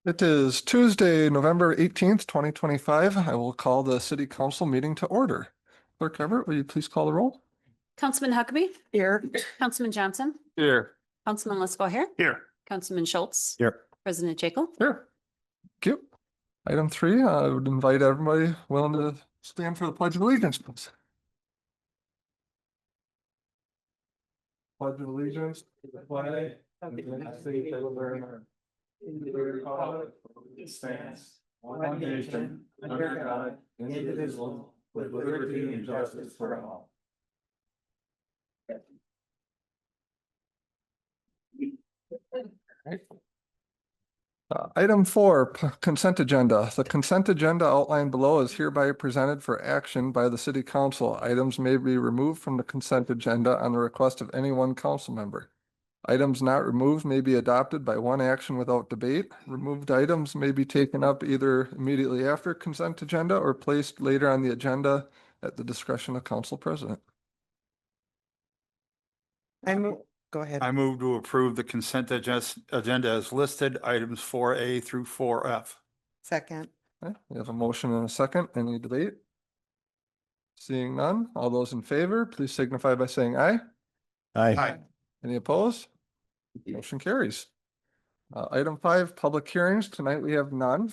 It is Tuesday, November 18th, 2025. I will call the city council meeting to order. Clerk Everett, will you please call the roll? Councilman Huckabee. Here. Councilman Johnson. Here. Councilman Lesko here. Here. Councilman Schultz. Here. President Jekyll. Here. Thank you. Item 3, I would invite everybody willing to stand for the Pledge of Allegiance, please. Pledge of Allegiance to the flag of the United States of America. And to the republic it stands, one nation, under God, indivisible, with liberty and justice for all. Item 4, consent agenda. The consent agenda outlined below is hereby presented for action by the city council. Items may be removed from the consent agenda on the request of any one council member. Items not removed may be adopted by one action without debate. Removed items may be taken up either immediately after consent agenda or placed later on the agenda at the discretion of council president. Go ahead. I move to approve the consent agenda as listed, items 4A through 4F. Second. Okay, we have a motion and a second. Any debate? Seeing none, all those in favor, please signify by saying aye. Aye. Any opposed? Motion carries. Item 5, public hearings. Tonight we have none.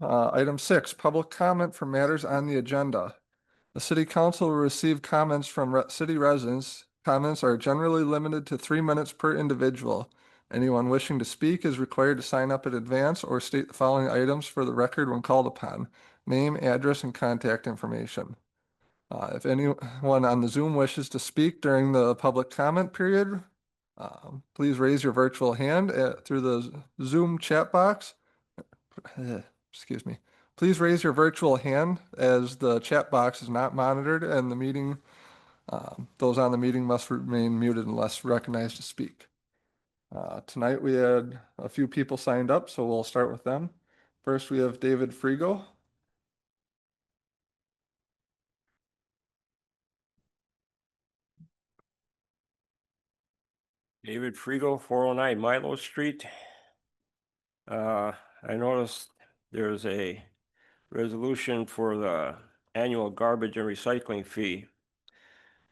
Item 6, public comment for matters on the agenda. The city council will receive comments from city residents. Comments are generally limited to 3 minutes per individual. Anyone wishing to speak is required to sign up in advance or state the following items for the record when called upon: name, address, and contact information. If anyone on the Zoom wishes to speak during the public comment period, please raise your virtual hand through the Zoom chat box. Excuse me. Please raise your virtual hand as the chat box is not monitored and the meeting, those on the meeting must remain muted unless recognized to speak. Tonight we had a few people signed up, so we'll start with them. First, we have David Frigo. David Frigo, 409 Milo Street. I noticed there's a resolution for the annual garbage and recycling fee.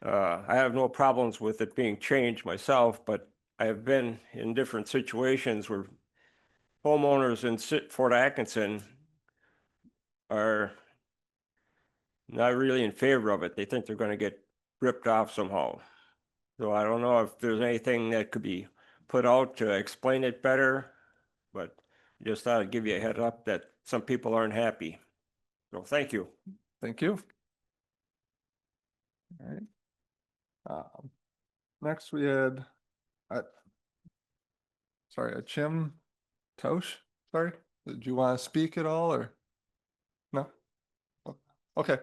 I have no problems with it being changed myself, but I have been in different situations where homeowners in Fort Atkinson are not really in favor of it. They think they're going to get ripped off somehow. So I don't know if there's anything that could be put out to explain it better, but just thought I'd give you a head up that some people aren't happy. So thank you. Thank you. All right. Next we had, Chim Tosh. Sorry, did you want to speak at all or no? Okay.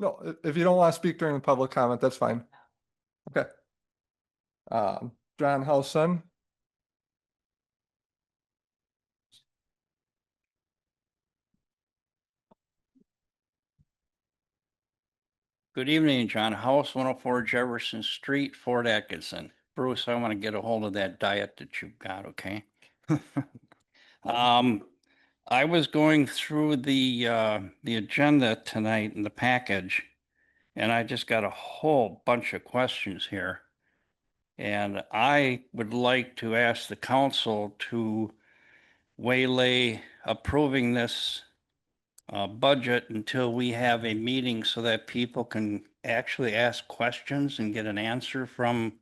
No, if you don't want to speak during the public comment, that's fine. Okay. John Howson. Good evening, John. House 104 Jefferson Street, Fort Atkinson. Bruce, I want to get a hold of that diet that you've got, okay? I was going through the agenda tonight in the package, and I just got a whole bunch of questions here. And I would like to ask the council to waylay approving this budget until we have a meeting so that people can actually ask questions and get an answer from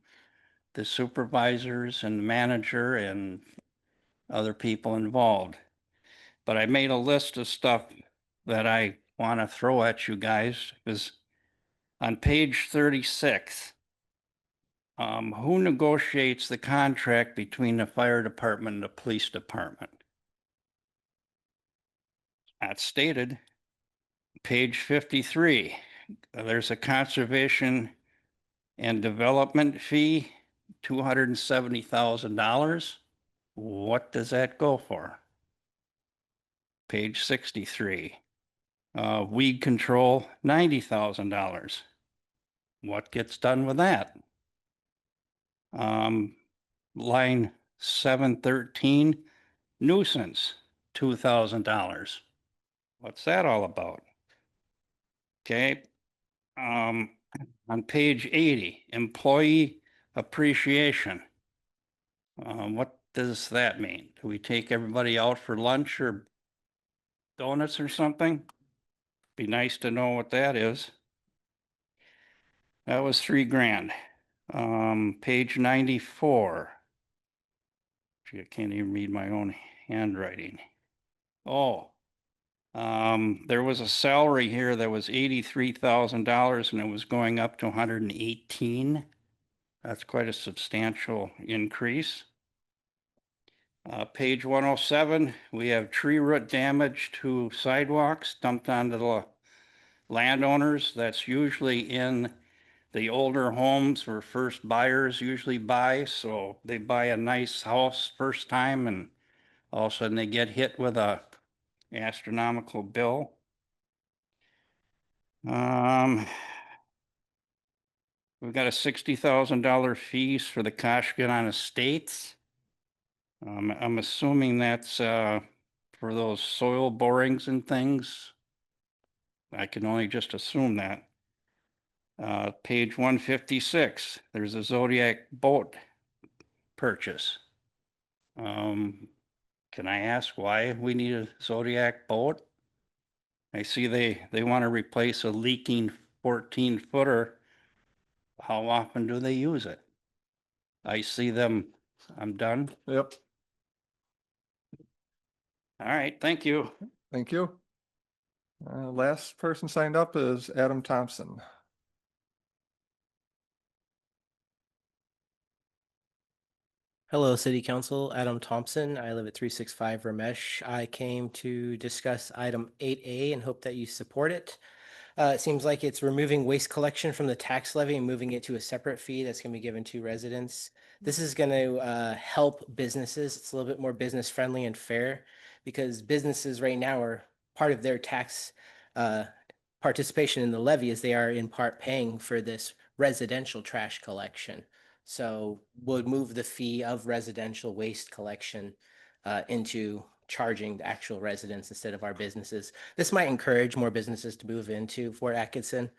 the supervisors and the manager and other people involved. But I made a list of stuff that I want to throw at you guys, because on page 36, who negotiates the contract between the fire department and the police department? That's stated. Page 53, there's a conservation and development fee, $270,000. What does that go for? Page 63, weed control, $90,000. What gets done with that? Line 713, Nuisance, $2,000. What's that all about? Okay. On page 80, employee appreciation. What does that mean? Do we take everybody out for lunch or donuts or something? Be nice to know what that is. That was $3,000. Page 94. Gee, I can't even read my own handwriting. Oh, there was a salary here that was $83,000 and it was going up to 118. That's quite a substantial increase. Page 107, we have tree root damage to sidewalks dumped onto the landowners. That's usually in the older homes where first buyers usually buy. So they buy a nice house first time and all of a sudden they get hit with a astronomical bill. We've got a $60,000 fees for the Koshkonong Estates. I'm assuming that's for those soil borings and things. I can only just assume that. Page 156, there's a Zodiac boat purchase. Can I ask why we need a Zodiac boat? I see they want to replace a leaking 14-footer. How often do they use it? I see them, I'm done. Yep, All right, thank you. thank you. Last person signed up is Adam Thompson. Hello, City Council. Adam Thompson. I live at 365 Ramesh. I came to discuss item 8A and hope that you support it. It seems like it's removing waste collection from the tax levy and moving it to a separate fee that's going to be given to residents. This is going to help businesses. It's a little bit more business friendly and fair because businesses right now are part of their tax participation in the levy as they are in part paying for this residential trash collection. So we'll move the fee of residential waste collection into charging the actual residents instead of our businesses. This might encourage more businesses to move into Fort Atkinson.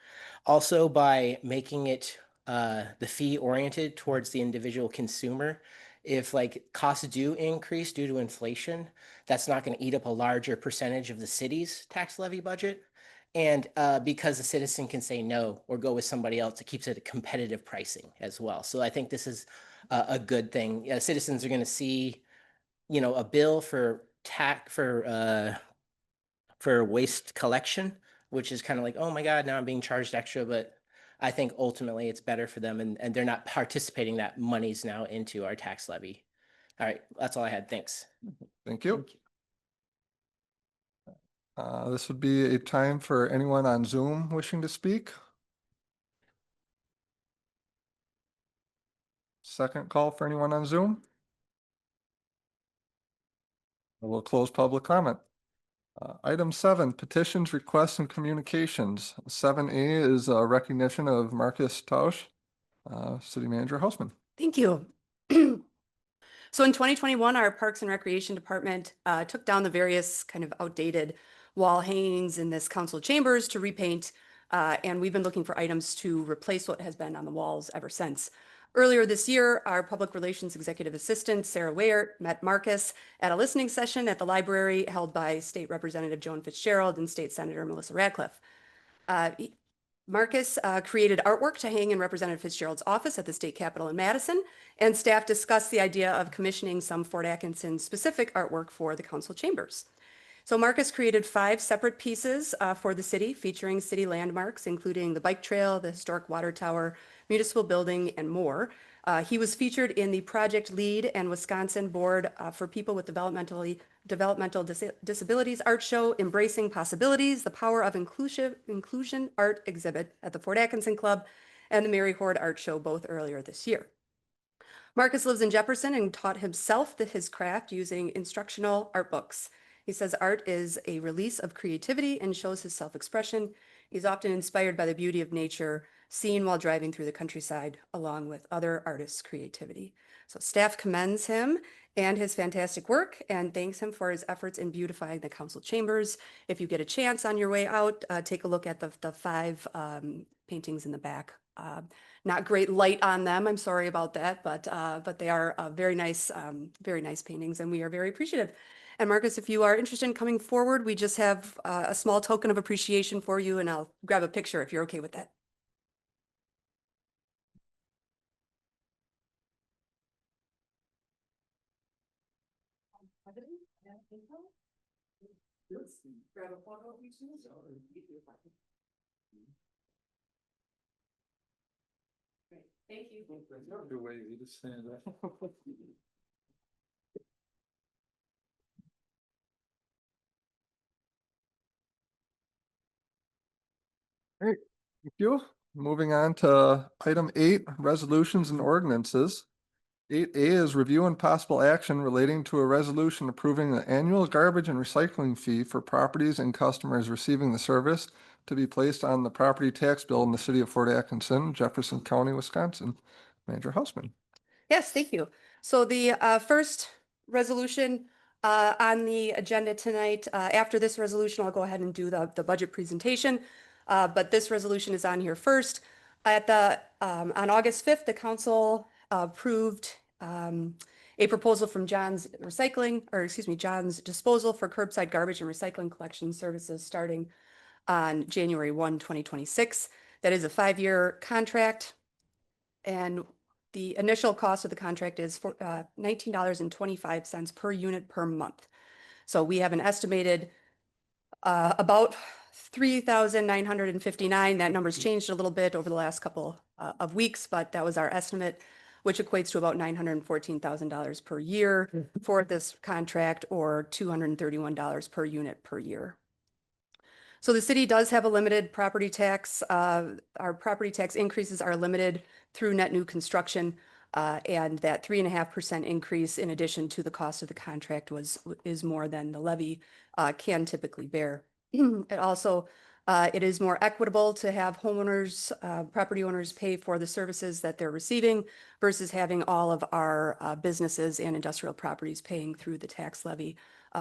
Also, by making it the fee oriented towards the individual consumer, if like costs do increase due to inflation, that's not going to eat up a larger percentage of the city's tax levy budget. And because the citizen can say no or go with somebody else, it keeps it at competitive pricing as well. So I think this is a good thing. Citizens are going to see, a bill for waste collection, which is kind of like, oh my God, now I'm being charged extra. But I think ultimately it's better for them and they're not participating that money's now into our tax levy. All right, that's all I had. Thanks. Thank you. This would be a time for anyone on Zoom wishing to speak. Second call for anyone on Zoom. We'll close public comment. Item 7, petitions, requests, and communications. 7A is a recognition of Marcus Tausch, City Manager Hausman. Thank you. So in 2021, our Parks and Recreation Department took down the various kind of outdated wall hangings in this council chambers to repaint, and we've been looking for items to replace what has been on the walls ever since. Earlier this year, our Public Relations Executive Assistant, Sarah Weyert, met Marcus at a listening session at the library held by State Representative Joan Fitzgerald and State Senator Melissa Radcliffe. Marcus created artwork to hang in Representative Fitzgerald's office at the state capitol in Madison, and staff discussed the idea of commissioning some Fort Atkinson specific artwork for the council chambers. So Marcus created 5 separate pieces for the city featuring city landmarks, including the bike trail, the historic water tower, municipal building, and more. He was featured in the Project LEAD and Wisconsin Board for People with Developmental Disabilities art show, Embracing Possibilities, the Power of Inclusion art exhibit at the Fort Atkinson Club, and the Mary Horde art show, both earlier this year. Marcus lives in Jefferson and taught himself his craft using instructional art books. He says art is a release of creativity and shows his self-expression. He's often inspired by the beauty of nature, seen while driving through the countryside, along with other artists' creativity. So staff commends him and his fantastic work and thanks him for his efforts in beautifying the council chambers. If you get a chance on your way out, take a look at the 5 paintings in the back. Not great light on them, I'm sorry about that, but they are very nice paintings, and we are very appreciative. And Marcus, if you are interested in coming forward, we just have a small token of appreciation for you, and I'll grab a picture if you're okay with that. Thank you. Thank you. Moving on to item 8, resolutions and ordinances. 8A is review and possible action relating to a resolution approving the annual garbage and recycling fee for properties and customers receiving the service to be placed on the property tax bill in the city of Fort Atkinson, Jefferson County, Wisconsin. Manager Hausman. Yes, thank you. So the first resolution on the agenda tonight, after this resolution, I'll go ahead and do the budget presentation. But this resolution is on here first. On August 5th, the council approved a proposal from John's John's Disposal for curbside garbage and recycling collection services starting on January 1, 2026. That is a 5-year contract. And the initial cost of the contract is for $19.25 per unit per month. So we have an estimated about 3,959. That number's changed a little bit over the last couple of weeks, but that was our estimate, which equates to about $914,000 per year for this contract, or $231 per unit per year. So the city does have a limited property tax. Our property tax increases are limited through net new construction, and that 3.5% increase in addition to the cost of the contract is more than the levy can typically bear. It also, it is more equitable to have homeowners, property owners pay for the services that they're receiving versus having all of our businesses and industrial properties paying through the tax levy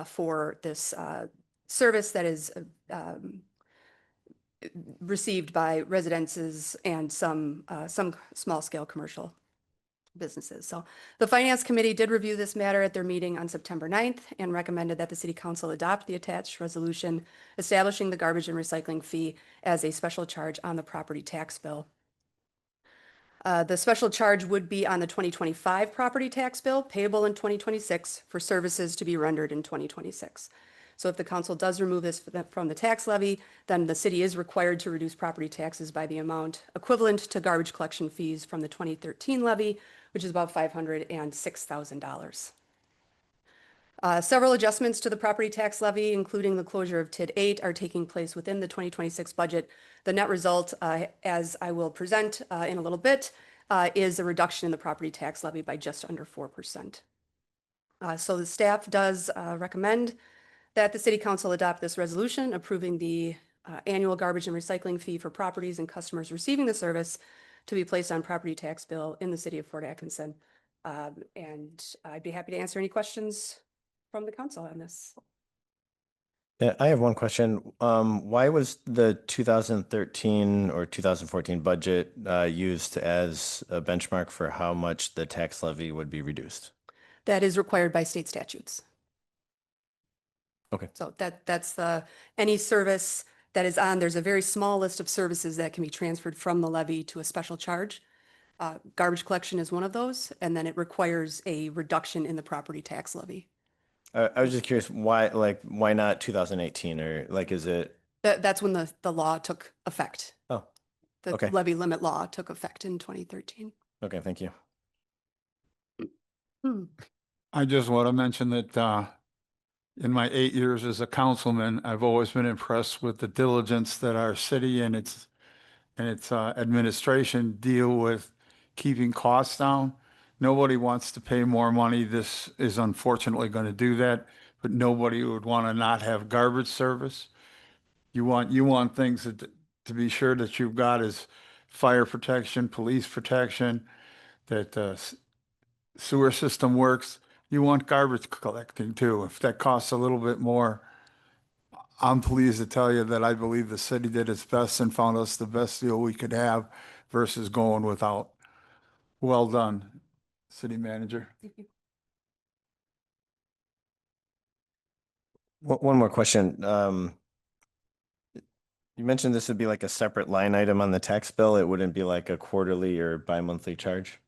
for this service that is received by residences and some small scale commercial businesses. So the Finance Committee did review this matter at their meeting on September 9th and recommended that the City Council adopt the attached resolution establishing the garbage and recycling fee as a special charge on the property tax bill. The special charge would be on the 2025 property tax bill payable in 2026 for services to be rendered in 2026. So if the council does remove this from the tax levy, then the city is required to reduce property taxes by the amount equivalent to garbage collection fees from the 2013 levy, which is about $506,000. Several adjustments to the property tax levy, including the closure of TID 8, are taking place within the 2026 budget. The net result, as I will present in a little bit, is a reduction in the property tax levy by just under 4%. So the staff does recommend that the City Council adopt this resolution approving the annual garbage and recycling fee for properties and customers receiving the service to be placed on property tax bill in the city of Fort Atkinson. And I'd be happy to answer any questions from the council on this. Yeah, I have one question. Why was the 2013 or 2014 budget used as a benchmark for how much the tax levy would be reduced? That is required by state statutes. Okay. So that's any service that is on, there's a very small list of services that can be transferred from the levy to a special charge. Garbage collection is one of those, and then it requires a reduction in the property tax levy. I was just curious why not 2018, or is it? That's when the law took effect. Oh, The okay. levy limit law took effect in 2013. Okay, thank you. I just want to mention that in my 8 years as a councilman, I've always been impressed with the diligence that our city and its administration deal with keeping costs down. Nobody wants to pay more money. This is unfortunately going to do that, but nobody would want to not have garbage service. You want things to be sure that you've got fire protection, police protection, that the sewer system works. You want garbage collecting too. If that costs a little bit more, I'm pleased to tell you that I believe the city did its best and found us the best deal we could have versus going without. Well done, city manager. One more question. You mentioned this would be like a separate line item on the tax bill. It wouldn't be like a quarterly or bi-monthly charge?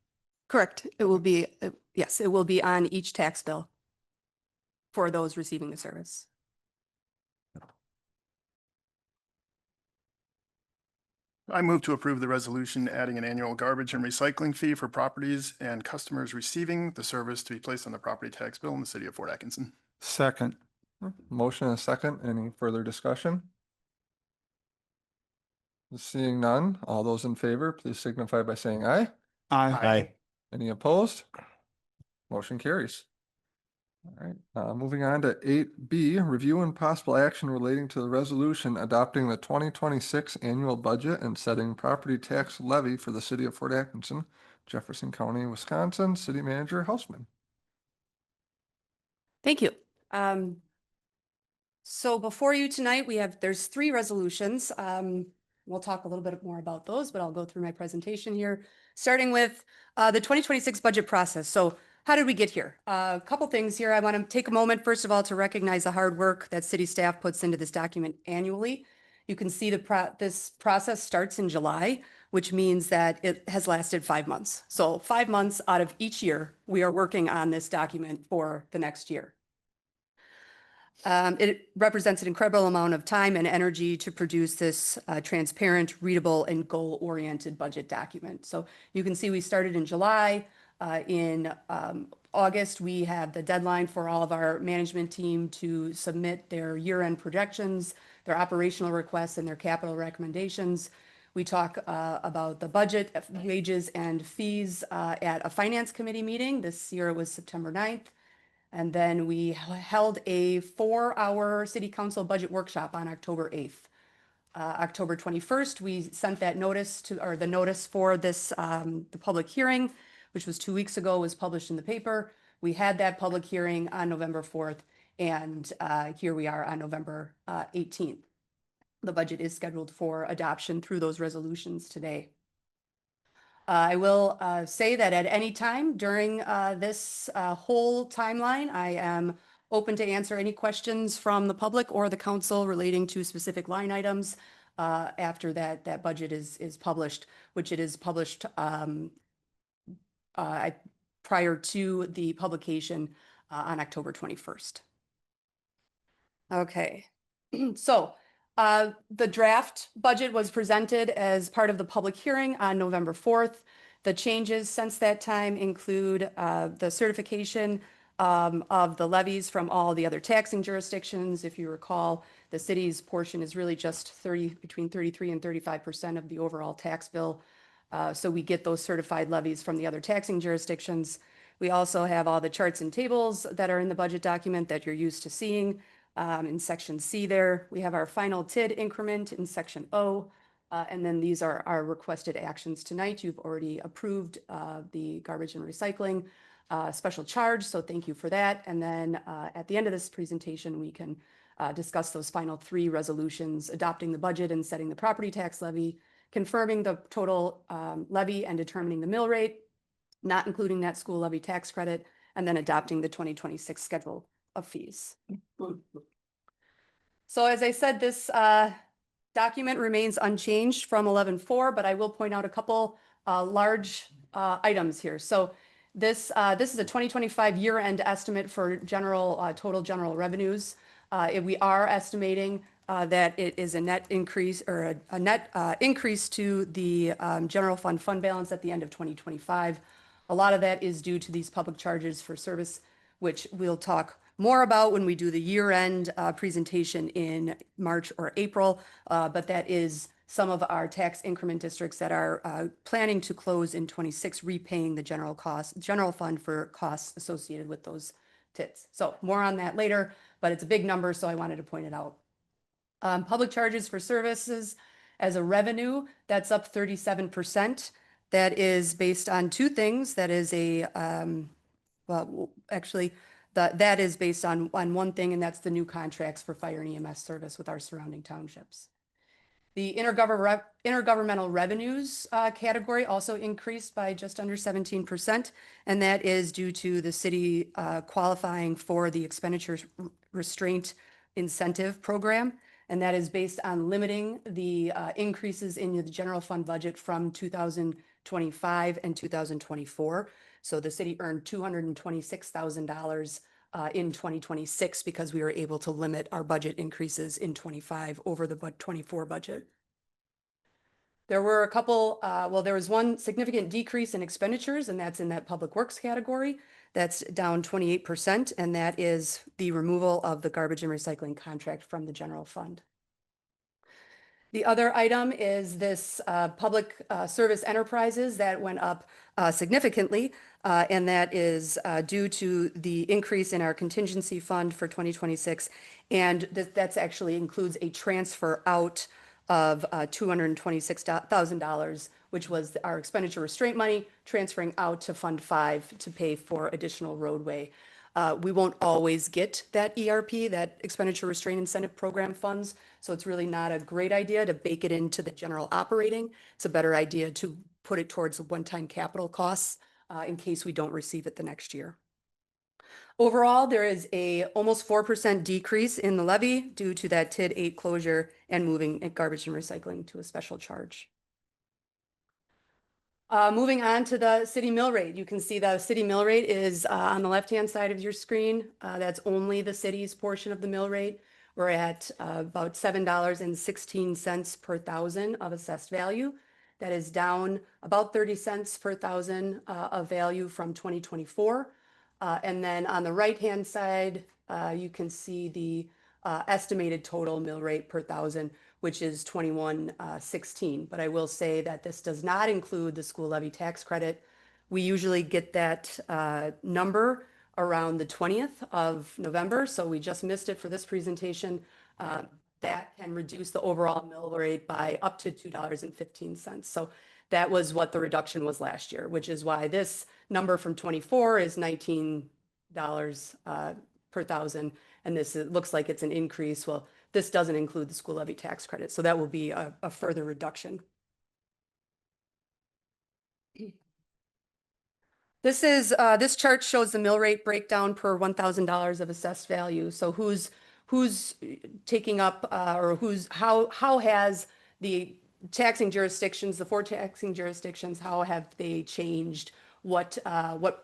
Correct. It will be, yes, it will be on each tax bill for those receiving the service. I move to approve the resolution adding an annual garbage and recycling fee for properties and customers receiving the service to be placed on the property tax bill in the city of Fort Atkinson. Second. Motion and a second. Any further discussion? Seeing none, all those in favor, please signify by saying aye. Aye. Aye. Any opposed? Motion carries. All right, moving on to 8B, review and possible action relating to the resolution adopting the 2026 annual budget and setting property tax levy for the city of Fort Atkinson, Jefferson County, Wisconsin. City Manager Hausman. Thank you. So before you tonight, there's 3 resolutions. We'll talk a little bit more about those, but I'll go through my presentation here, starting with the 2026 budget process. So how did we get here? A couple things here. I want to take a moment, first of all, to recognize the hard work that city staff puts into this document annually. You can see this process starts in July, which means that it has lasted 5 months. So 5 months out of each year, we are working on this document for the next year. It represents an incredible amount of time and energy to produce this transparent, readable, and goal-oriented budget document. So you can see we started in July. In August, we have the deadline for all of our management team to submit their year-end projections, their operational requests, and their capital recommendations. We talk about the budget, wages, and fees at a finance committee meeting. This year it was September 9th. And then we held a 4-hour city council budget workshop on October 8th. October 21st, we sent that notice the notice for this, the public hearing, which was 2 weeks ago, was published in the paper. We had that public hearing on November 4th, and here we are on November 18th. The budget is scheduled for adoption through those resolutions today. I will say that at any time during this whole timeline, I am open to answer any questions from the public or the council relating to specific line items after that budget is published, which it is published prior to the publication on October 21st. Okay, so the draft budget was presented as part of the public hearing on November 4th. The changes since that time include the certification of the levies from all the other taxing jurisdictions. If you recall, the city's portion is really just between 33 and 35% of the overall tax bill. So we get those certified levies from the other taxing jurisdictions. We also have all the charts and tables that are in the budget document that you're used to seeing. In section C there, we have our final TID increment in section O. And then these are our requested actions tonight. You've already approved the garbage and recycling special charge, so thank you for that. And then at the end of this presentation, we can discuss those final 3 resolutions: adopting the budget and setting the property tax levy, confirming the total levy and determining the mill rate, not including that school levy tax credit, and then adopting the 2026 schedule of fees. So as I said, this document remains unchanged from 11.4, but I will point out a couple large items here. So this is a 2025 year-end estimate for total general revenues. We are estimating that it is a net increase or a net increase to the general fund balance at the end of 2025. A lot of that is due to these public charges for service, which we'll talk more about when we do the year-end presentation in March or April. But that is some of our tax increment districts that are planning to close in 26, repaying the general fund for costs associated with those TIDs. So more on that later, but it's a big number, so I wanted to point it out. Public charges for services As a revenue, that's up 37%. That is based on two things. That is that is based on one thing, and that's the new contracts for fire and EMS service with our surrounding townships. The intergovernmental revenues category also increased by just under 17%, and that is due to the city qualifying for the expenditure restraint incentive program, and that is based on limiting the increases in the general fund budget from 2025 and 2024. So the city earned $226,000 in 2026 because we were able to limit our budget increases in 25 over the 24 budget. There were a couple, there was one significant decrease in expenditures, and that's in that public works category. That's down 28%, and that is the removal of the garbage and recycling contract from the general fund. The other item is this public service enterprises that went up significantly, and that is due to the increase in our contingency fund for 2026. And that's actually includes a transfer out of $226,000, which was our expenditure restraint money, transferring out to Fund 5 to pay for additional roadway. We won't always get that ERP, that expenditure restraint incentive program funds. So it's really not a great idea to bake it into the general operating. It's a better idea to put it towards one-time capital costs in case we don't receive it the next year. Overall, there is a almost 4% decrease in the levy due to that TID 8 closure and moving garbage and recycling to a special charge. Moving on to the city mill rate, you can see the city mill rate is on the left-hand side of your screen. That's only the city's portion of the mill rate. We're at about $7.16 per thousand of assessed value. That is down about 30 cents per thousand of value from 2024. And then on the right-hand side, you can see the estimated total mill rate per thousand, which is 21.16. But I will say that this does not include the school levy tax credit. We usually get that number around the 20th of November, so we just missed it for this presentation. That can reduce the overall mill rate by up to $2.15. So that was what the reduction was last year, which is why this number from 24 is $19 per thousand. And this looks like it's an increase. Well, this doesn't include the school levy tax credit, so that will be a further reduction. This chart shows the mill rate breakdown per $1,000 of assessed value. So who's taking up or how has the taxing jurisdictions, the 4 taxing jurisdictions, how have they changed? What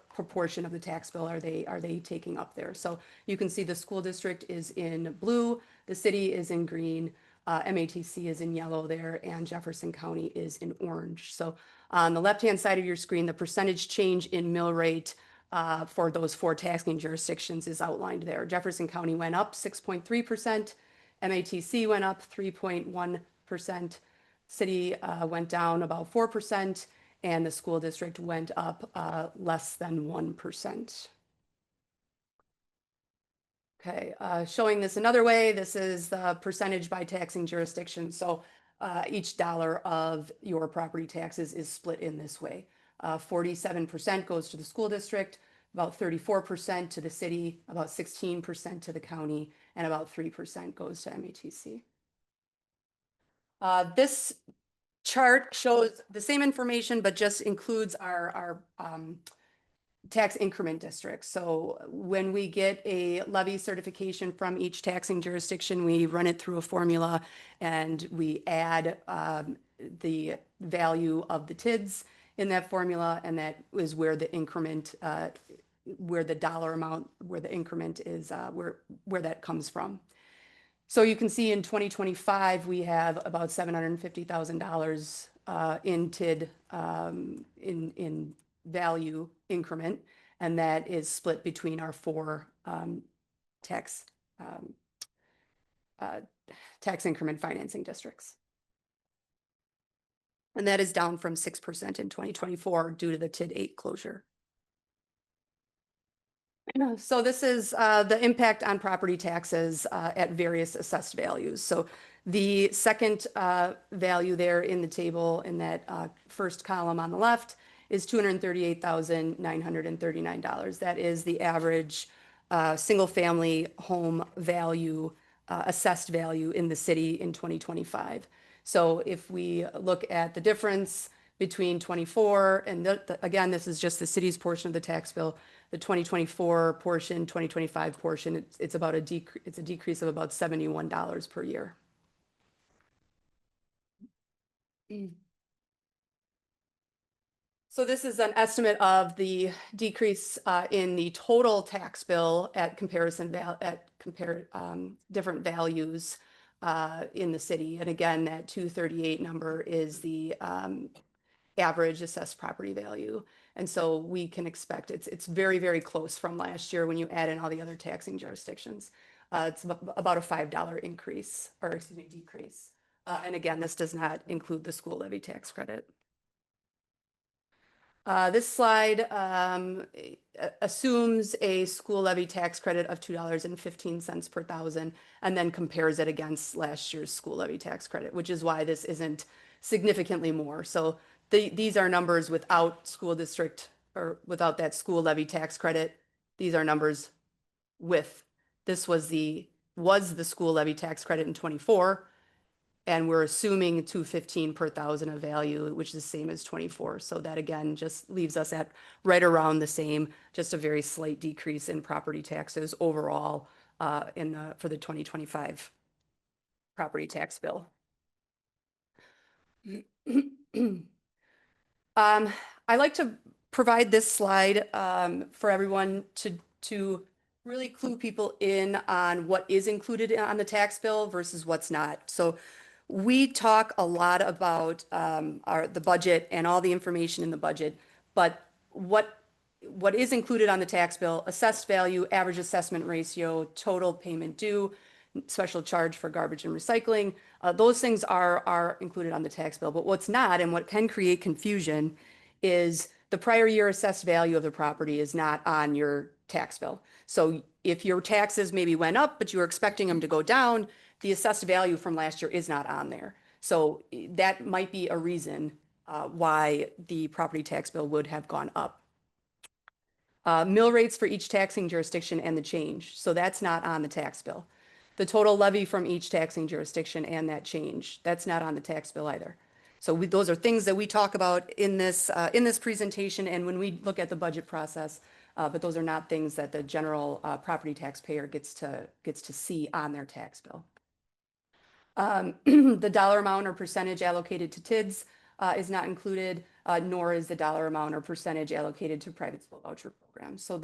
proportion of the tax bill are they taking up there? So you can see the school district is in blue, the city is in green, MATC is in yellow there, and Jefferson County is in orange. So on the left-hand side of your screen, the percentage change in mill rate for those 4 taxing jurisdictions is outlined there. Jefferson County went up 6.3%, MATC went up 3.1%, city went down about 4%, and the school district went up less than 1%. Okay, showing this another way, this is the percentage by taxing jurisdiction. So each dollar of your property taxes is split in this way. 47% goes to the school district, about 34% to the city, about 16% to the county, and about 3% goes to MATC. This chart shows the same information, but just includes our tax increment districts. So when we get a levy certification from each taxing jurisdiction, we run it through a formula and we add the value of the TIDs in that formula, and that is where the increment, where the dollar amount, where the increment is, where that comes from. So you can see in 2025, we have about $750,000 in TID in value increment, and that is split between our 4 tax increment financing districts. And that is down from 6% in 2024 due to the TID 8 closure. So this is the impact on property taxes at various assessed values. So the second value there in the table in that first column on the left is $238,939. That is the average single-family home value, assessed value in the city in 2025. So if we look at the difference between 24 and again, this is just the city's portion of the tax bill, the 2024 portion, 2025 portion, it's about a decrease of about $71 per year. So this is an estimate of the decrease in the total tax bill at different values in the city. And again, that 238 number is the average assessed property value. And so we can expect it's very, very close from last year when you add in all the other taxing jurisdictions. It's about a $5 increase, or excuse me, decrease. And again, this does not include the school levy tax credit. This slide assumes a school levy tax credit of $2.15 per thousand and then compares it against last year's school levy tax credit, which is why this isn't significantly more. So these are numbers without school district or without that school levy tax credit. These are numbers with. This was the school levy tax credit in 24. And we're assuming $2.15 per thousand of value, which is the same as 24. So that again just leaves us at right around the same, just a very slight decrease in property taxes overall for the 2025 property tax bill. I like to provide this slide for everyone to really clue people in on what is included on the tax bill versus what's not. So we talk a lot about the budget and all the information in the budget, but what is included on the tax bill: assessed value, average assessment ratio, total payment due, special charge for garbage and recycling. Those things are included on the tax bill, but what's not, and what can create confusion, is the prior year assessed value of the property is not on your tax bill. So if your taxes maybe went up, but you were expecting them to go down, the assessed value from last year is not on there. So that might be a reason why the property tax bill would have gone up. Mill rates for each taxing jurisdiction and the change. So that's not on the tax bill. The total levy from each taxing jurisdiction and that change, that's not on the tax bill either. So those are things that we talk about in this presentation and when we look at the budget process, but those are not things that the general property taxpayer gets to see on their tax bill. The dollar amount or percentage allocated to TIDS is not included, nor is the dollar amount or percentage allocated to private school voucher programs. So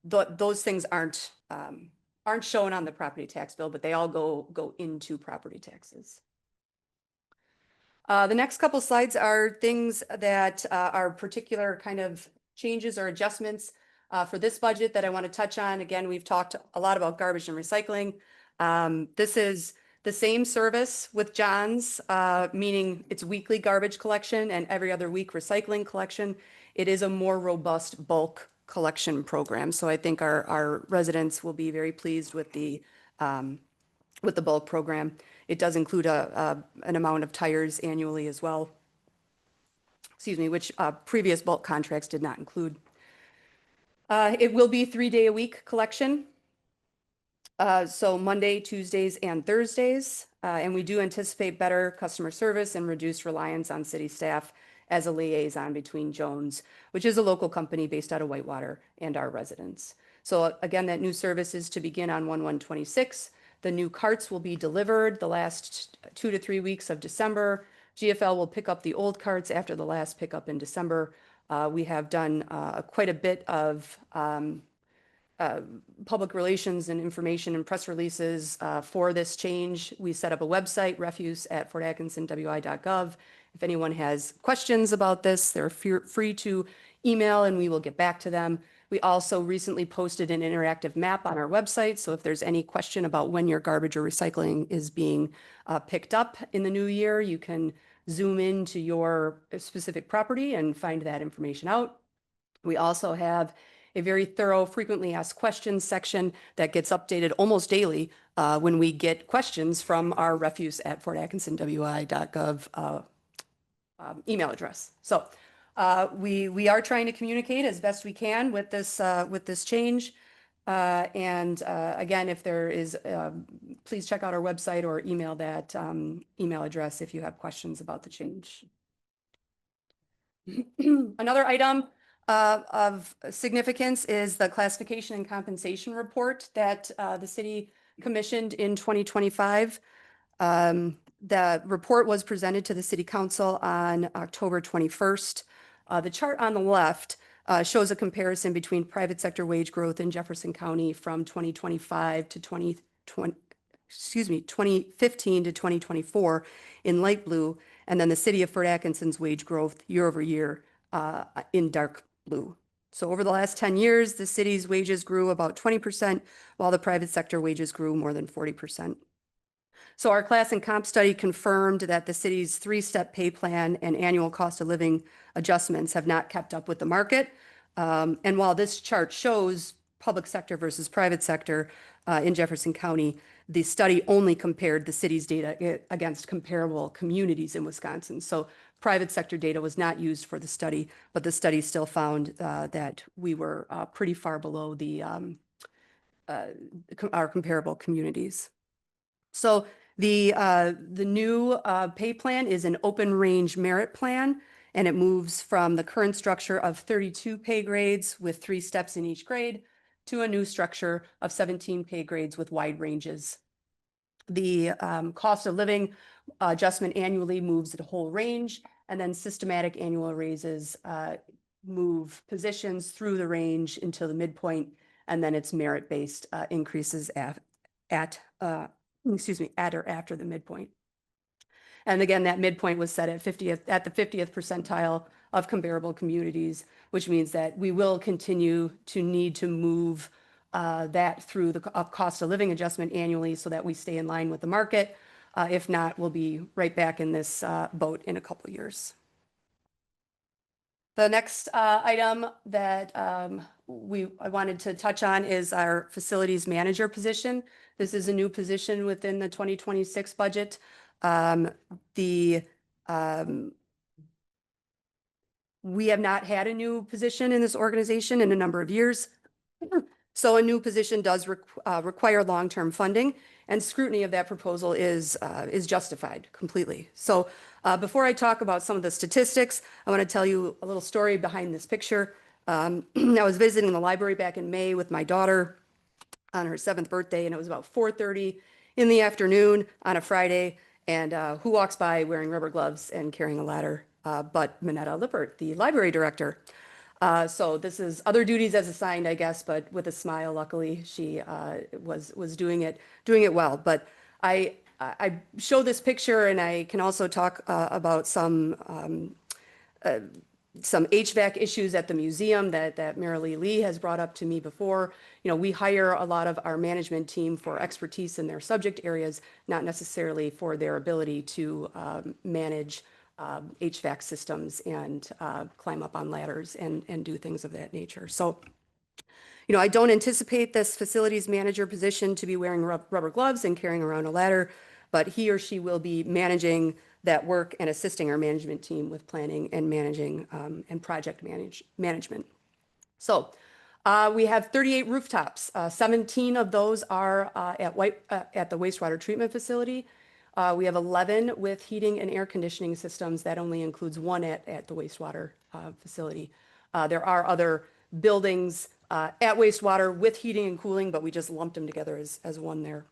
those things aren't shown on the property tax bill, but they all go into property taxes. The next couple slides are things that are particular kind of changes or adjustments for this budget that I want to touch on. Again, we've talked a lot about garbage and recycling. This is the same service with John's, meaning it's weekly garbage collection and every other week recycling collection. It is a more robust bulk collection program. So I think our residents will be very pleased with the bulk program. It does include an amount of tires annually as well. Excuse me, which previous bulk contracts did not include. It will be 3-day-a-week collection. So Monday, Tuesdays, and Thursdays. And we do anticipate better customer service and reduced reliance on city staff as a liaison between Jones, which is a local company based out of Whitewater, and our residents. So again, that new service is to begin on 1/1/26. The new carts will be delivered the last 2 to 3 weeks of December. GFL will pick up the old carts after the last pickup in December. We have done quite a bit of public relations and information and press releases for this change. We set up a website, refuse@fortatkinsonwi.gov. If anyone has questions about this, they're free to email and we will get back to them. We also recently posted an interactive map on our website. So if there's any question about when your garbage or recycling is being picked up in the new year, you can zoom into your specific property and find that information out. We also have a very thorough, frequently asked questions section that gets updated almost daily when we get questions from our refuse@fortatkinsonwi.gov email address. So we are trying to communicate as best we can with this change. Again, if there is, please check out our website or email that email address if you have questions about the change. Another item of significance is the classification and compensation report that the city commissioned in 2025. The report was presented to the city council on October 21st. The chart on the left shows a comparison between private sector wage growth in Jefferson County from 2025 to 2015 to 2024 in light blue, and then the city of Fort Atkinson's wage growth year over year in dark blue. So over the last 10 years, the city's wages grew about 20%, while the private sector wages grew more than 40%. So our class and comp study confirmed that the city's three-step pay plan and annual cost of living adjustments have not kept up with the market. And while this chart shows public sector versus private sector in Jefferson County, the study only compared the city's data against comparable communities in Wisconsin. So private sector data was not used for the study, but the study still found that we were pretty far below our comparable communities. So the new pay plan is an open range merit plan, and it moves from the current structure of 32 pay grades with 3 steps in each grade to a new structure of 17 pay grades with wide ranges. The cost of living adjustment annually moves the whole range, and then systematic annual raises move positions through the range until the midpoint, and then it's merit-based increases at or after the midpoint. And again, that midpoint was set at the 50th percentile of comparable communities, which means that we will continue to need to move that through the cost of living adjustment annually so that we stay in line with the market. If not, we'll be right back in this boat in a couple of years. The next item that I wanted to touch on is our facilities manager position. This is a new position within the 2026 budget. We have not had a new position in this organization in a number of years. So a new position does require long-term funding, and scrutiny of that proposal is justified completely. So before I talk about some of the statistics, I want to tell you a little story behind this picture. I was visiting the library back in May with my daughter on her 7th birthday, and it was about 4:30 in the afternoon on a Friday. And who walks by wearing rubber gloves and carrying a ladder but Minetta Lippert, the library director. So this is other duties as assigned, I guess, but with a smile. Luckily, she was doing it well. But I show this picture, and I can also talk about some HVAC issues at the museum that Marilee Lee has brought up to me before. You know, we hire a lot of our management team for expertise in their subject areas, not necessarily for their ability to manage HVAC systems and climb up on ladders and do things of that nature. So, you know, I don't anticipate this facilities manager position to be wearing rubber gloves and carrying around a ladder, but he or she will be managing that work and assisting our management team with planning and managing and project management. So we have 38 rooftops. 17 of those are at the wastewater treatment facility. We have 11 with heating and air conditioning systems. That only includes 1 at the wastewater facility. There are other buildings at wastewater with heating and cooling, but we just lumped them together as one there.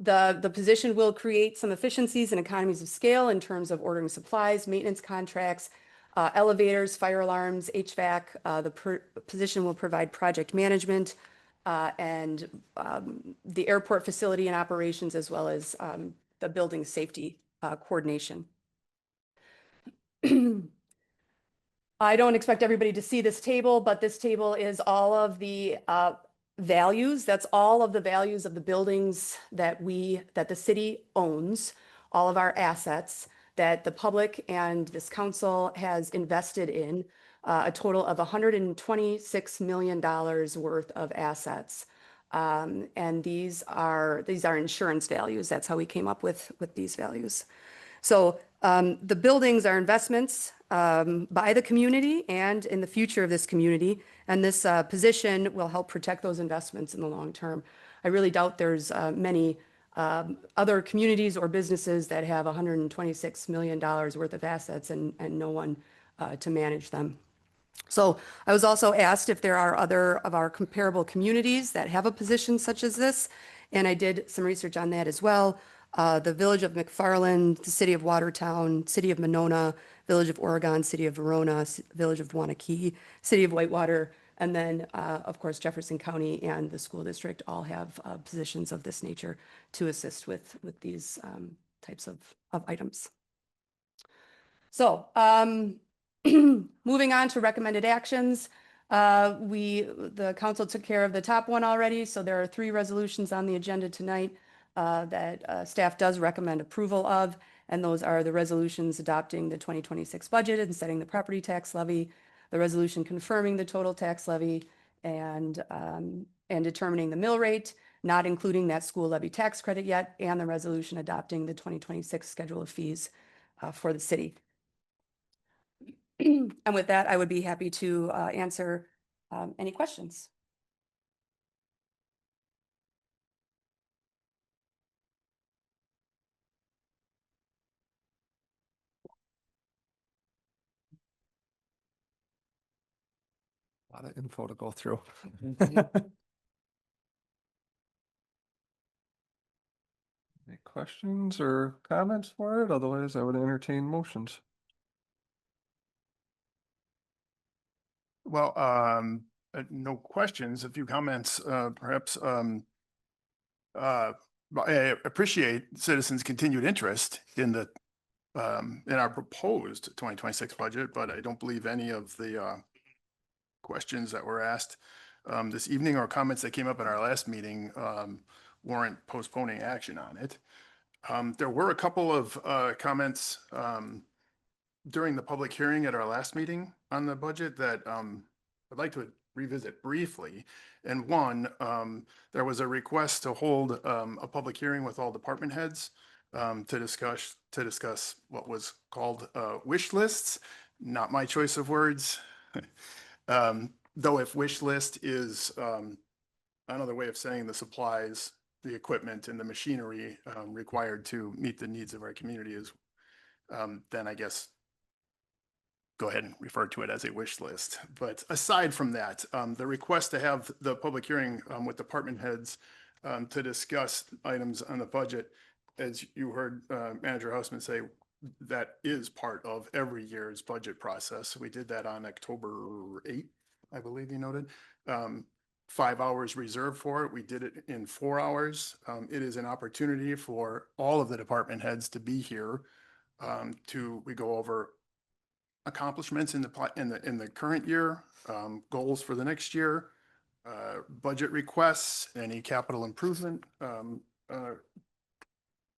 The position will create some efficiencies and economies of scale in terms of ordering supplies, maintenance contracts, elevators, fire alarms, HVAC. The position will provide project management and the airport facility and operations, as well as the building safety coordination. I don't expect everybody to see this table, but this table is all of the values. That's all of the values of the buildings that the city owns, all of our assets. that the public and this council has invested in a total of $126 million worth of assets. And these are insurance values. That's how we came up with these values. So the buildings are investments by the community and in the future of this community. And this position will help protect those investments in the long term. I really doubt there's many other communities or businesses that have $126 million worth of assets and no one to manage them. So I was also asked if there are other of our comparable communities that have a position such as this, and I did some research on that as well. The Village of McFarland, the City of Watertown, City of Monona, Village of Oregon, City of Verona, Village of Wanakee, City of Whitewater, and then, of course, Jefferson County and the school district all have positions of this nature to assist with these types of items. So moving on to recommended actions, the council took care of the top one already, so there are 3 resolutions on the agenda tonight that staff does recommend approval of, and those are the resolutions adopting the 2026 budget and setting the property tax levy, the resolution confirming the total tax levy, and determining the mill rate, not including that school levy tax credit yet, and the resolution adopting the 2026 schedule of fees for the city. And with that, I would be happy to answer any questions. A lot of info to go through. Any questions or comments for it? Otherwise, I would entertain motions. Well, no questions, a few comments, perhaps. I appreciate citizens' continued interest in our proposed 2026 budget, but I don't believe any of the questions that were asked this evening or comments that came up in our last meeting warrant postponing action on it. There were a couple of comments during the public hearing at our last meeting on the budget that I'd like to revisit briefly. And one, there was a request to hold a public hearing with all department heads to discuss what was called wish lists. Not my choice of words. Though if wish list is another way of saying the supplies, the equipment and the machinery required to meet the needs of our community is, then I guess go ahead and refer to it as a wish list. But aside from that, the request to have the public hearing with department heads to discuss items on the budget, as you heard Manager Hausman say, that is part of every year's budget process. We did that on October 8th, I believe you noted. 5 hours reserved for it. We did it in 4 hours. It is an opportunity for all of the department heads to be here. We go over accomplishments in the current year, goals for the next year, budget requests, any capital improvement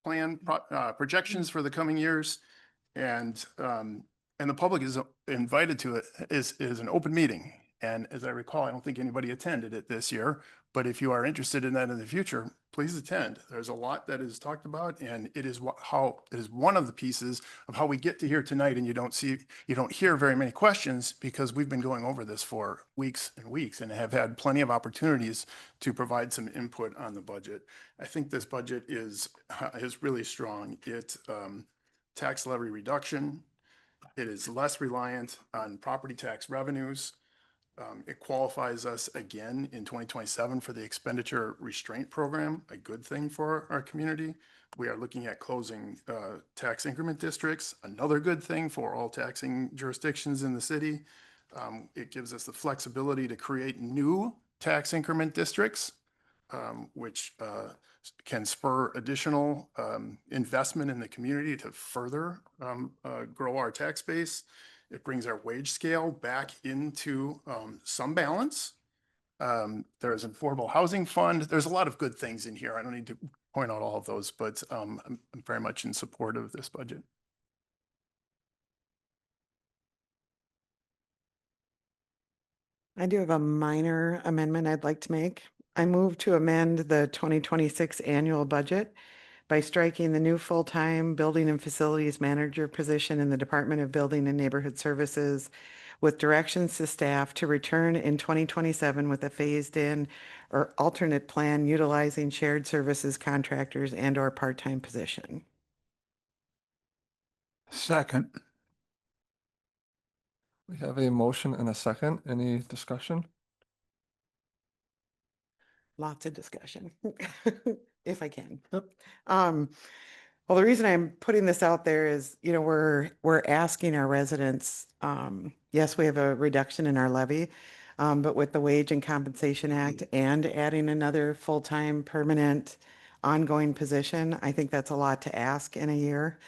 plan projections for the coming years, and the public is invited to it. Is an open meeting. And as I recall, I don't think anybody attended it this year, but if you are interested in that in the future, please attend. There's a lot that is talked about, and it is one of the pieces of how we get to here tonight. And you don't hear very many questions because we've been going over this for weeks and weeks and have had plenty of opportunities to provide some input on the budget. I think this budget is really strong. It tax levy reduction. It is less reliant on property tax revenues. It qualifies us again in 2027 for the expenditure restraint program, a good thing for our community. We are looking at closing tax increment districts, another good thing for all taxing jurisdictions in the city. It gives us the flexibility to create new tax increment districts, which can spur additional investment in the community to further grow our tax base. It brings our wage scale back into some balance. There's an affordable housing fund. There's a lot of good things in here. I don't need to point out all of those, but I'm very much in support of this budget. I do have a minor amendment I'd like to make. I move to amend the 2026 annual budget by striking the new full-time building and facilities manager position in the Department of Building and Neighborhood Services with directions to staff to return in 2027 with a phased-in or alternate plan utilizing shared services contractors and/or part-time position. Second. We have a motion and a second. Any discussion? Lots of discussion, if I can. Well, the reason I'm putting this out there is, we're asking our residents, yes, we have a reduction in our levy, but with the Wage and Compensation Act and adding another full-time permanent ongoing position, I think that's a lot to ask in a year.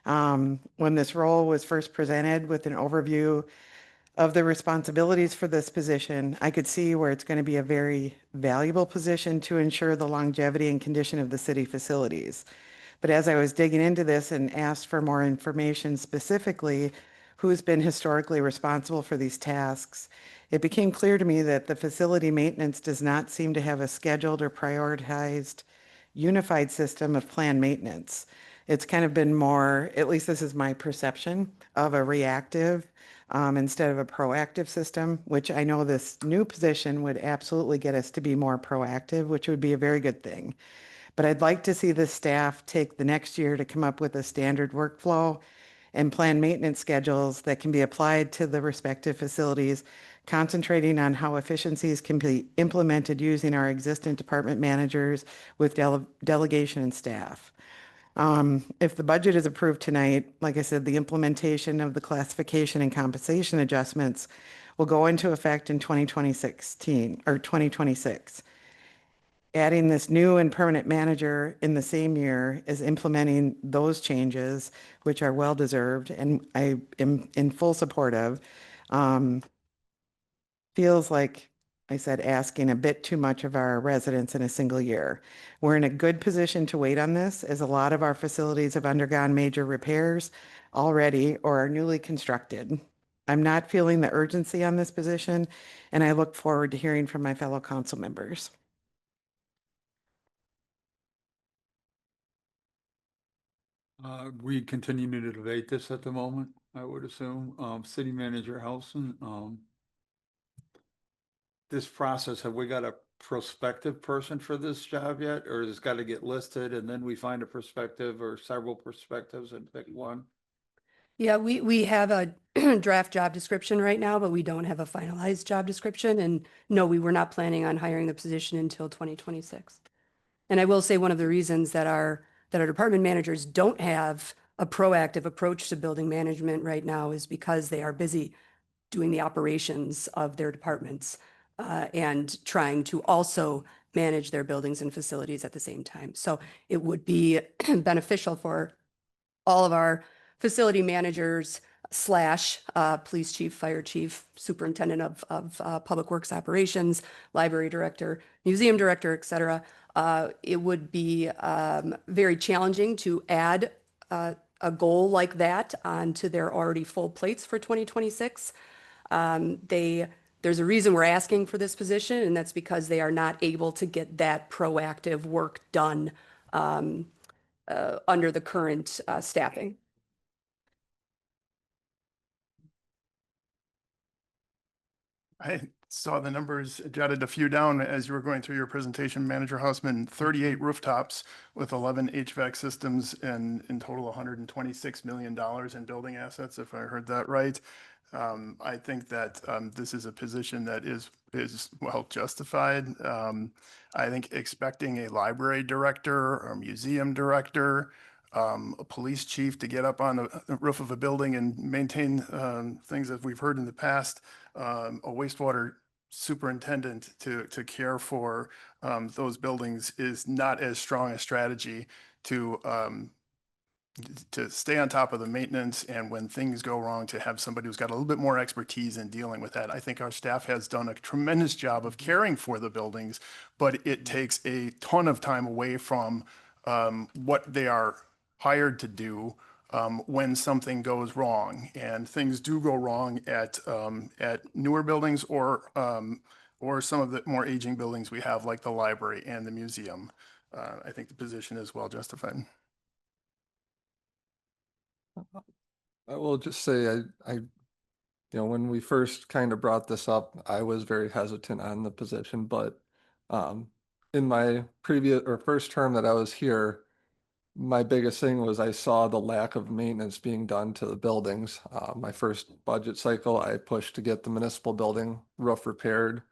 When this role was first presented with an overview of the responsibilities for this position, I could see where it's going to be a very valuable position to ensure the longevity and condition of the city facilities. But as I was digging into this and asked for more information specifically, who's been historically responsible for these tasks, it became clear to me that the facility maintenance does not seem to have a scheduled or prioritized unified system of planned maintenance. It's kind of been more, at least this is my perception, of a reactive instead of a proactive system, which I know this new position would absolutely get us to be more proactive, which would be a very good thing. But I'd like to see the staff take the next year to come up with a standard workflow and plan maintenance schedules that can be applied to the respective facilities, concentrating on how efficiencies can be implemented using our existing department managers with delegation and staff. If the budget is approved tonight, like I said, the implementation of the classification and compensation adjustments will go into effect in 2026. Adding this new and permanent manager in the same year is implementing those changes, which are well-deserved and I am in full support of. Feels like I said, asking a bit too much of our residents in a single year. We're in a good position to wait on this, as a lot of our facilities have undergone major repairs already or are newly constructed. I'm not feeling the urgency on this position, and I look forward to hearing from my fellow council members. We continue to debate this at the moment, I would assume. City Manager Helson, this process, have we got a prospective person for this job yet? Or has it got to get listed and then we find a perspective or several perspectives and pick one? Yeah, we have a draft job description right now, but we don't have a finalized job description. And no, we were not planning on hiring the position until 2026. And I will say one of the reasons that our department managers don't have a proactive approach to building management right now is because they are busy doing the operations of their departments and trying to also manage their buildings and facilities at the same time. So it would be beneficial for all of our facility managers / police chief, fire chief, superintendent of public works operations, library director, museum director, et cetera. It would be very challenging to add a goal like that onto their already full plates for 2026. There's a reason we're asking for this position, and that's because they are not able to get that proactive work done under the current staffing. I saw the numbers, jotted a few down as you were going through your presentation, Manager Hausman, 38 rooftops with 11 HVAC systems and in total $126 million in building assets, if I heard that right. I think that this is a position that is well justified. I think expecting a library director or museum director, a police chief to get up on the roof of a building and maintain things that we've heard in the past, a wastewater superintendent to care for those buildings is not as strong a strategy to stay on top of the maintenance, and when things go wrong, to have somebody who's got a little bit more expertise in dealing with that. I think our staff has done a tremendous job of caring for the buildings, but it takes a ton of time away from what they are hired to do when something goes wrong. And things do go wrong at newer buildings or some of the more aging buildings we have, like the library and the museum. I think the position is well justified. I will just say, when we first kind of brought this up, I was very hesitant on the position, but in my previous or first term that I was here, my biggest thing was I saw the lack of maintenance being done to the buildings. My first budget cycle, I pushed to get the municipal building roof repaired.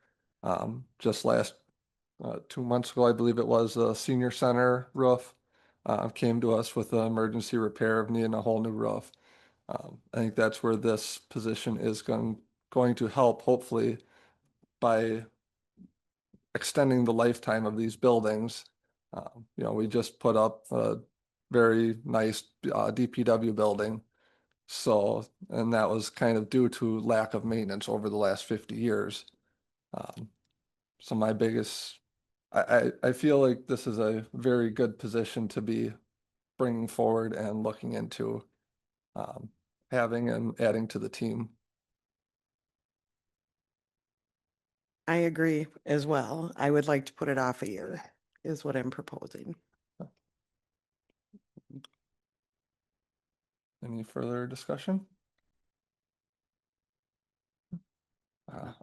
Just last 2 months ago, I believe it was, the senior center roof came to us with an emergency repair of needing a whole new roof. I think that's where this position is going to help, hopefully, by extending the lifetime of these buildings. We just put up a very nice DPW building. So, and that was kind of due to lack of maintenance over the last 50 years. So my biggest, I feel like this is a very good position to be bringing forward and looking into having and adding to the team. I agree as well. I would like to put it off a year is what I'm proposing. Any further discussion?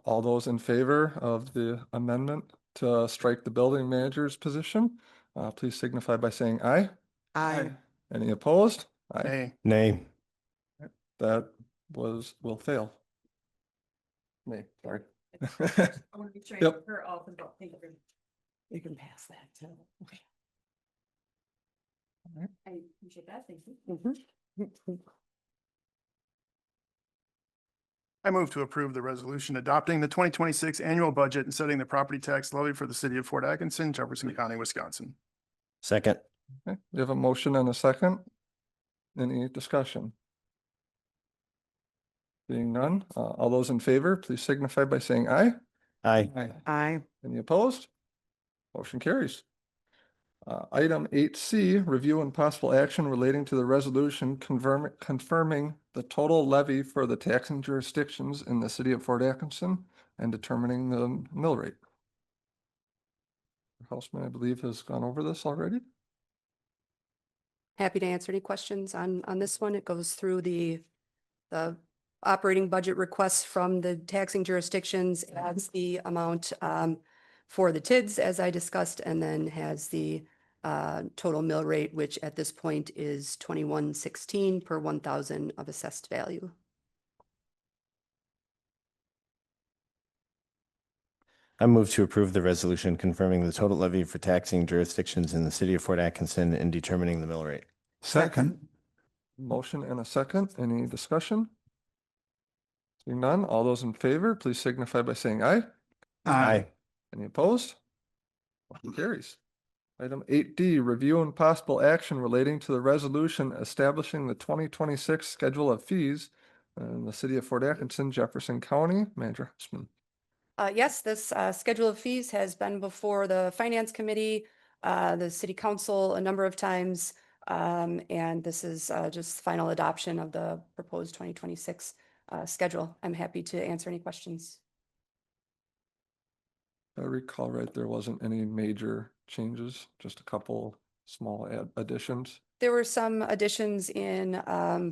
All those in favor of the amendment to strike the building manager's position, please signify by saying aye. I, Any opposed? Aye. Hey, Nay. That will fail. Nay, sorry. I want to be Yep. her off and thank you. you can pass that too. I appreciate that. Thank you. Mhm. I move to approve the resolution adopting the 2026 annual budget and setting the property tax levy for the city of Fort Atkinson, Jefferson County, Wisconsin. Second. Okay, we have a motion and a second. Any discussion? Being none, all those in favor, please signify by saying aye. Aye. I, Any opposed? Motion carries. Item 8C, review and possible action relating to the resolution confirming the total levy for the taxing jurisdictions in the city of Fort Atkinson and determining the mill rate. Houseman, I believe, has gone over this already. Happy to answer any questions on this one. It goes through the operating budget requests from the taxing jurisdictions, adds the amount for the TIDS, as I discussed, and then has the total mill rate, which at this point is 21.16 per 1,000 of assessed value. I move to approve the resolution confirming the total levy for taxing jurisdictions in the city of Fort Atkinson and determining the mill rate. Second. Motion and a second. Any discussion? Seeing none, all those in favor, please signify by saying aye. Aye. Any opposed? Motion carries. Item 8D, review and possible action relating to the resolution establishing the 2026 schedule of fees in the city of Fort Atkinson, Jefferson County. Manager Houseman. Yes, this schedule of fees has been before the Finance Committee, the City Council a number of times. And this is just final adoption of the proposed 2026 schedule. I'm happy to answer any questions. If I recall right, there wasn't any major changes, just a couple small additions. There were some additions in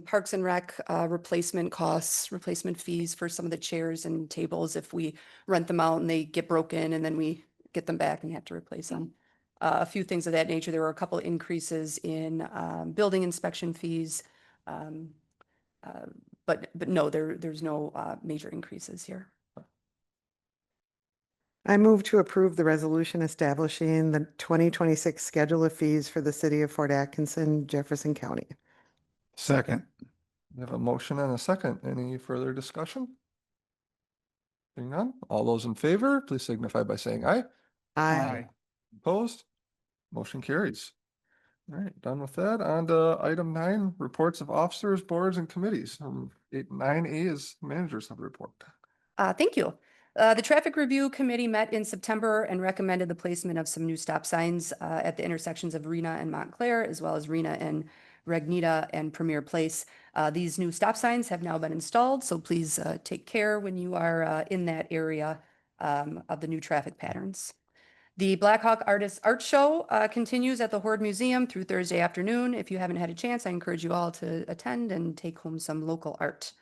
Parks and Rec replacement costs, replacement fees for some of the chairs and tables if we rent them out and they get broken and then we get them back and have to replace them. A few things of that nature. There were a couple increases in building inspection fees. But no, there's no major increases here. I move to approve the resolution establishing the 2026 schedule of fees for the city of Fort Atkinson, Jefferson County. Second. We have a motion and a second. Any further discussion? Seeing none, all those in favor, please signify by saying aye. I, Opposed? Motion carries. All right, done with that. On to item 9, reports of officers, boards, and committees. 9A is managers of report. Thank you. The Traffic Review Committee met in September and recommended the placement of some new stop signs at the intersections of Rena and Montclair, as well as Rena and Regnita, and Premier Place. These new stop signs have now been installed, so please take care when you are in that area of the new traffic patterns. The Blackhawk Artists Art Show continues at the Horde Museum through Thursday afternoon. If you haven't had a chance, I encourage you all to attend and take home some local art.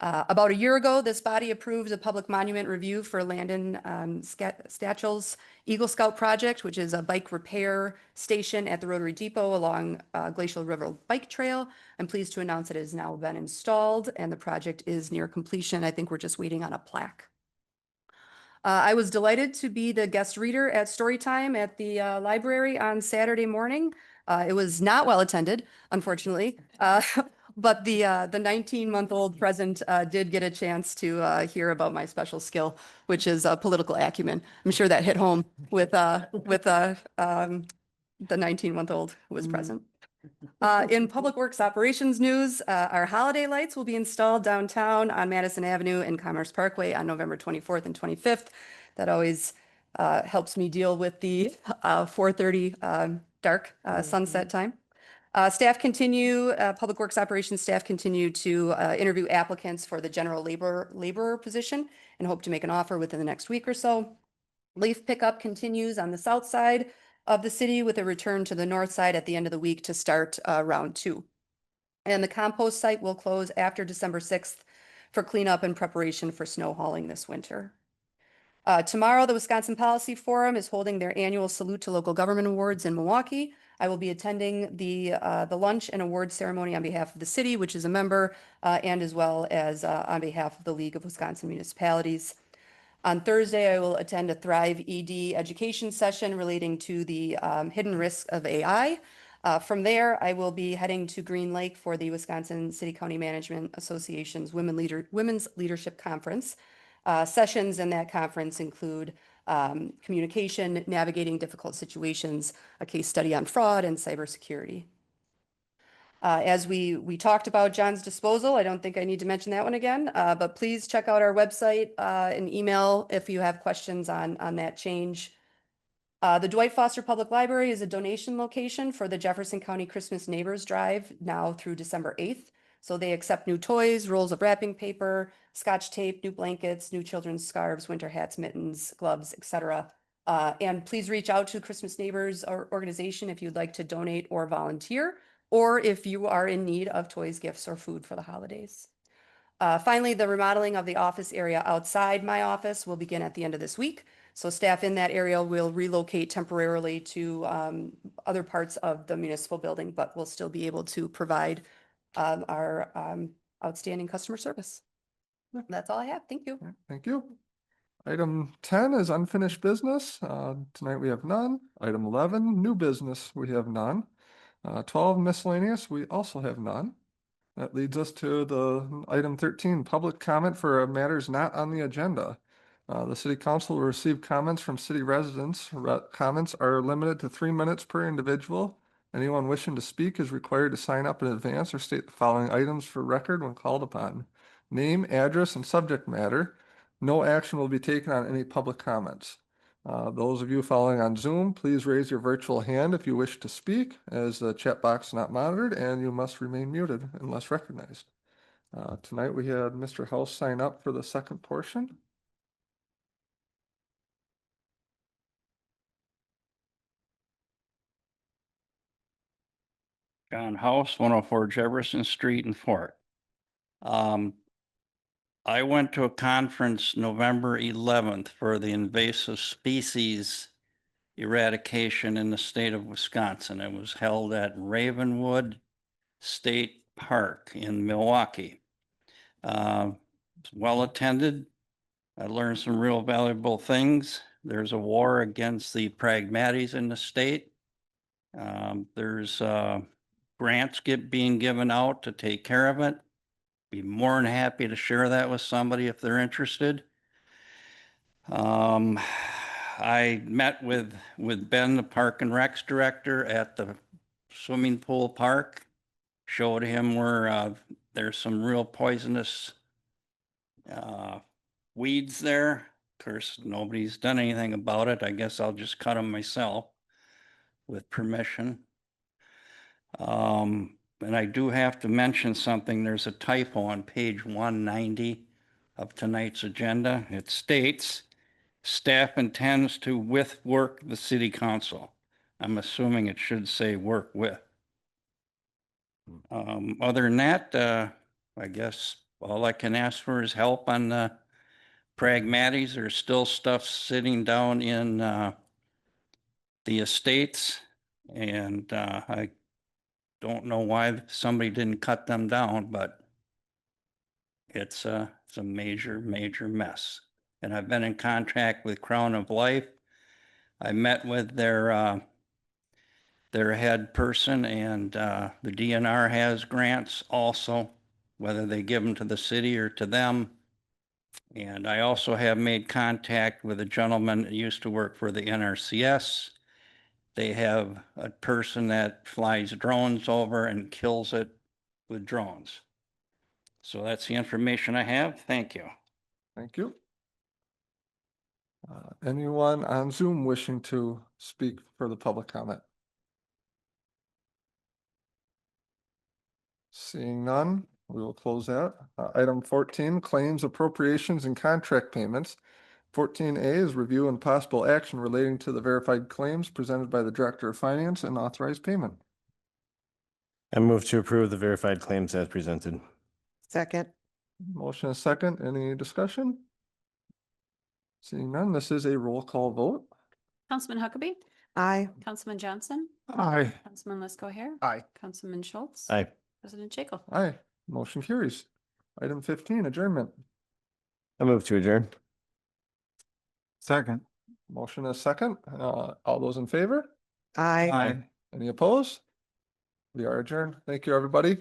About a year ago, this body approved a public monument review for Landon Stachel's Eagle Scout project, which is a bike repair station at the Rotary Depot along Glacial River Bike Trail. I'm pleased to announce it has now been installed and the project is near completion. I think we're just waiting on a plaque. I was delighted to be the guest reader at Storytime at the library on Saturday morning. It was not well attended, unfortunately, but the 19-month-old present did get a chance to hear about my special skill, which is political acumen. I'm sure that hit home with the 19-month-old who was present. In Public Works Operations news, our holiday lights will be installed downtown on Madison Avenue and Commerce Parkway on November 24th and 25th. That always helps me deal with the 4:30 dark sunset time. Public Works Operations staff continue to interview applicants for the general laborer position and hope to make an offer within the next week or so. Leaf pickup continues on the south side of the city with a return to the north side at the end of the week to start round 2. And the compost site will close after December 6th for cleanup and preparation for snow hauling this winter. Tomorrow, the Wisconsin Policy Forum is holding their annual Salute to Local Government Awards in Milwaukee. I will be attending the lunch and award ceremony on behalf of the city, which is a member, and as well as on behalf of the League of Wisconsin Municipalities. On Thursday, I will attend a Thrive ED education session relating to the hidden risks of AI. From there, I will be heading to Green Lake for the Wisconsin City County Management Association's Women's Leadership Conference. Sessions in that conference include communication, navigating difficult situations, a case study on fraud, and cybersecurity. As we talked about John's disposal, I don't think I need to mention that one again, but please check out our website and email if you have questions on that change. The Dwight Foster Public Library is a donation location for the Jefferson County Christmas Neighbors Drive now through December 8th. So they accept new toys, rolls of wrapping paper, Scotch tape, new blankets, new children's scarves, winter hats, mittens, gloves, etc. And please reach out to Christmas Neighbors organization if you'd like to donate or volunteer, or if you are in need of toys, gifts, or food for the holidays. Finally, the remodeling of the office area outside my office will begin at the end of this week. So staff in that area will relocate temporarily to other parts of the municipal building, but will still be able to provide our outstanding customer service. That's all I have. Thank you. Thank you. Item 10 is unfinished business. Tonight we have none. Item 11, new business, we have none. 12, miscellaneous, we also have none. That leads us to the item 13, public comment for matters not on the agenda. The city council will receive comments from city residents. Comments are limited to 3 minutes per individual. Anyone wishing to speak is required to sign up in advance or state the following items for record when called upon. Name, address, and subject matter. No action will be taken on any public comments. Those of you following on Zoom, please raise your virtual hand if you wish to speak, as the chat box is not monitored, and you must remain muted unless recognized. Tonight we had Mr. House sign up for the second portion. John House, 104 Jefferson Street in Fort. I went to a conference November 11th for the invasive species eradication in the state of Wisconsin. It was held at Ravenwood State Park in Milwaukee. It's well attended. I learned some real valuable things. There's a war against the pragmaties in the state. There's grants being given out to take care of it. Be more than happy to share that with somebody if they're interested. I met with Ben, the Park and Recs director, at the swimming pool park. Showed him where there's some real poisonous weeds there. Of course, nobody's done anything about it. I guess I'll just cut them myself with permission. and I do have to mention something. There's a typo on page 190 of tonight's agenda. It states, staff intends to work the city council. I'm assuming it should say work with. Other than that, I guess all I can ask for is help on the pragmatics. There's still stuff sitting down in the estates, and I don't know why somebody didn't cut them down, but it's a major, major mess. And I've been in contact with Crown of Life. I met with their head person, and the DNR has grants also, whether they give them to the city or to them. And I also have made contact with a gentleman that used to work for the NRCS. They have a person that flies drones over and kills it with drones. So that's the information I have. Thank you. Thank you. Anyone on Zoom wishing to speak for the public comment? Seeing none, we will close that. Item 14, claims, appropriations, and contract payments. 14A is review and possible action relating to the verified claims presented by the Director of Finance and authorized payment. I move to approve the verified claims as presented. Second. Motion is second. Any discussion? Seeing none, this is a roll call vote. Councilman Huckabee, Aye. Councilman Johnson, Aye. Councilman Lesko Hair. Aye. Councilman Schultz. Aye. President Jekyll. Aye, motion carries. Item 15, adjournment. I move to adjourn. Second. Motion is second. All those in favor? Aye. Aye. Any opposed? We are adjourned. Thank you, everybody.